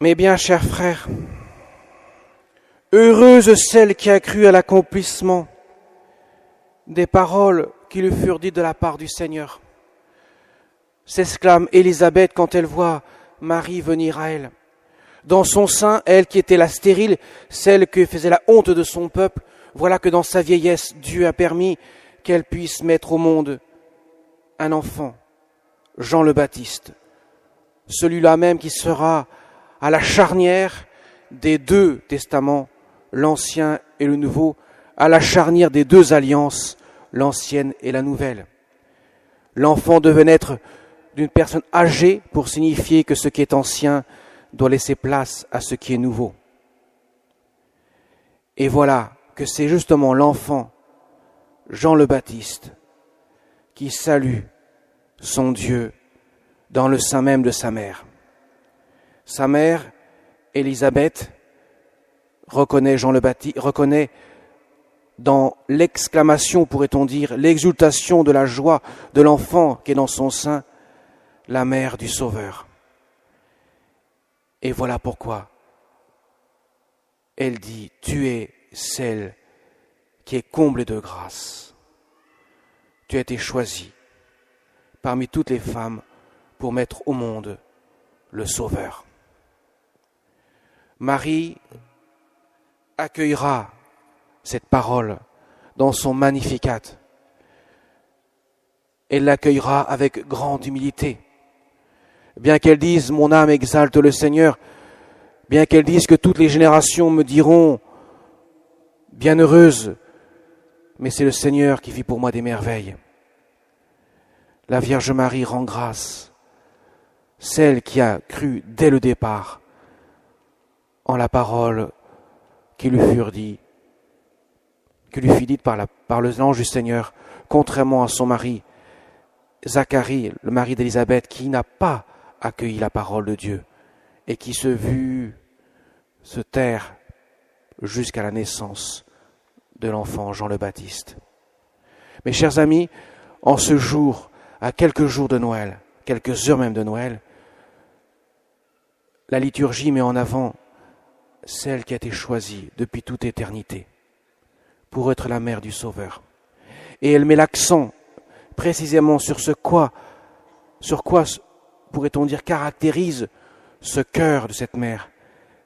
Mes bien chers frères, heureuse celle qui a cru à l'accomplissement des paroles qui lui furent dites de la part du Seigneur, s'exclame Élisabeth quand elle voit Marie venir à elle. Dans son sein, elle qui était la stérile, celle qui faisait la honte de son peuple, voilà que dans sa vieillesse, Dieu a permis qu'elle puisse mettre au monde un enfant, Jean le Baptiste, celui-là même qui sera à la charnière des deux testaments, l'Ancien et le Nouveau, à la charnière des deux alliances, l'Ancienne et la Nouvelle. L'enfant devait naître d'une personne âgée pour signifier que ce qui est ancien doit laisser place à ce qui est nouveau. Et voilà que c'est justement l'enfant, Jean le Baptiste, qui salue son Dieu dans le sein même de sa mère. Sa mère, Élisabeth, reconnaît Jean le Baptiste, reconnaît dans l'exclamation, pourrait-on dire, l'exultation de la joie de l'enfant qui est dans son sein, la mère du Sauveur. Et voilà pourquoi elle dit, tu es celle qui est comblée de grâce. Tu as été choisie parmi toutes les femmes pour mettre au monde le Sauveur. Marie accueillera cette parole dans son Magnificat. Elle l'accueillera avec grande humilité. Bien qu'elle dise « Mon âme exalte le Seigneur », bien qu'elle dise que toutes les générations me diront « Bienheureuse », mais c'est le Seigneur qui fit pour moi des merveilles. La Vierge Marie rend grâce, celle qui a cru dès le départ en la parole qui lui fut dite par l'ange du Seigneur, contrairement à son mari, Zacharie, le mari d'Élisabeth, qui n'a pas accueilli la parole de Dieu et qui se vit se taire jusqu'à la naissance de l'enfant Jean le Baptiste. Mes chers amis, en ce jour, à quelques jours de Noël, quelques heures même de Noël, la liturgie met en avant celle qui a été choisie depuis toute éternité pour être la mère du Sauveur. Et elle met l'accent précisément sur quoi pourrait-on dire caractérise ce cœur de cette mère,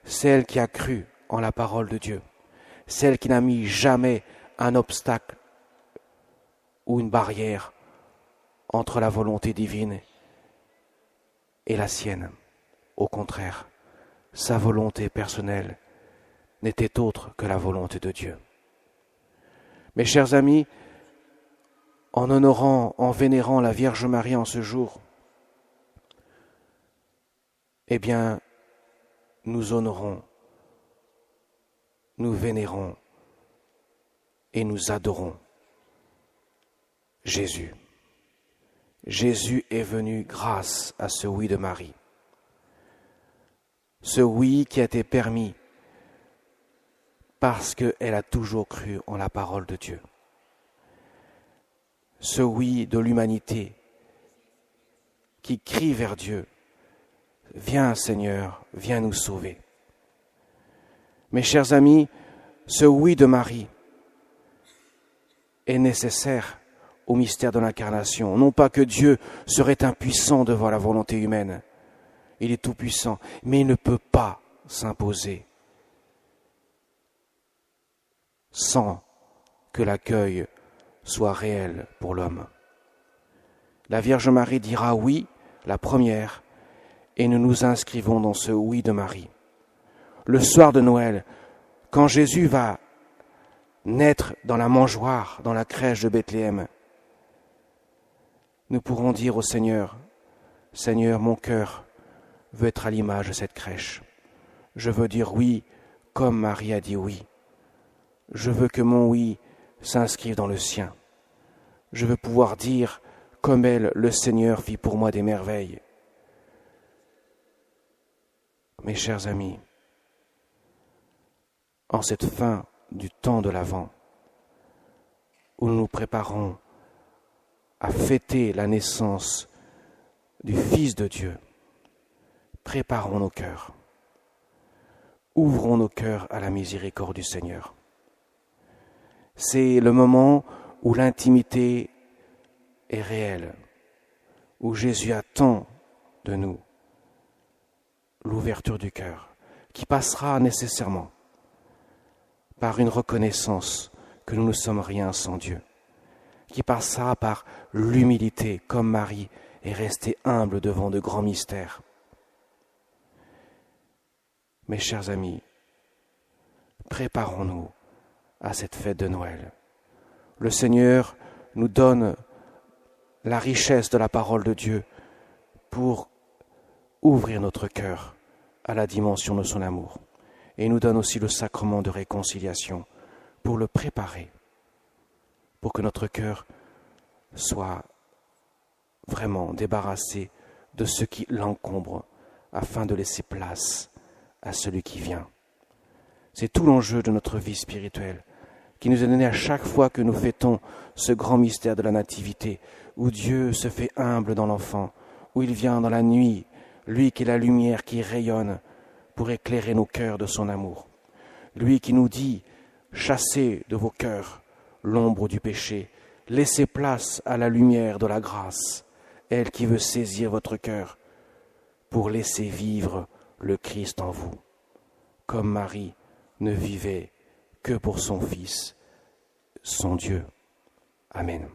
celle qui a cru en la parole de Dieu, celle qui n'a mis jamais un obstacle ou une barrière entre la volonté divine et la sienne. Au contraire, sa volonté personnelle n'était autre que la volonté de Dieu. Mes chers amis, en honorant, en vénérant la Vierge Marie en ce jour, eh bien, nous honorons, nous vénérons et nous adorons Jésus. Jésus est venu grâce à ce oui de Marie. Ce oui qui a été permis parce qu'elle a toujours cru en la parole de Dieu. Ce oui de l'humanité qui crie vers Dieu. Viens Seigneur, viens nous sauver. Mes chers amis, ce oui de Marie est nécessaire au mystère de l'incarnation. Non pas que Dieu serait impuissant devant la volonté humaine. Il est tout-puissant, mais il ne peut pas s'imposer sans que l'accueil soit réel pour l'homme. La Vierge Marie dira oui, la première, et nous nous inscrivons dans ce oui de Marie. Le soir de Noël, quand Jésus va naître dans la mangeoire, dans la crèche de Bethléem, nous pourrons dire au Seigneur, « Seigneur, mon cœur veut être à l'image de cette crèche. Je veux dire oui comme Marie a dit oui. Je veux que mon oui s'inscrive dans le sien. Je veux pouvoir dire comme elle, le Seigneur fit pour moi des merveilles. » Mes chers amis, en cette fin du temps de l'Avent, où nous nous préparons à fêter la naissance du Fils de Dieu, préparons nos cœurs. ouvrons nos cœurs à la miséricorde du Seigneur. C'est le moment où l'intimité est réelle, où Jésus attend de nous l'ouverture du cœur, qui passera nécessairement par une reconnaissance que nous ne sommes rien sans Dieu, qui passera par l'humilité, comme Marie est restée humble devant de grands mystères. Mes chers amis, préparons-nous à cette fête de Noël. Le Seigneur nous donne la richesse de la parole de Dieu pour ouvrir notre cœur à la dimension de son amour. Et il nous donne aussi le sacrement de réconciliation pour le préparer, pour que notre cœur soit vraiment débarrassé de ce qui l'encombre, afin de laisser place à celui qui vient. C'est tout l'enjeu de notre vie spirituelle, qui nous est donné à chaque fois que nous fêtons ce grand mystère de la Nativité, où Dieu se fait humble dans l'enfant, où il vient dans la nuit, lui qui est la lumière qui rayonne pour éclairer nos cœurs de son amour. Lui qui nous dit, chassez de vos cœurs l'ombre du péché, laissez place à la lumière de la grâce, elle qui veut saisir votre cœur pour laisser vivre le Christ en vous. Comme Marie ne vivait que pour son Fils, son Dieu. Amen.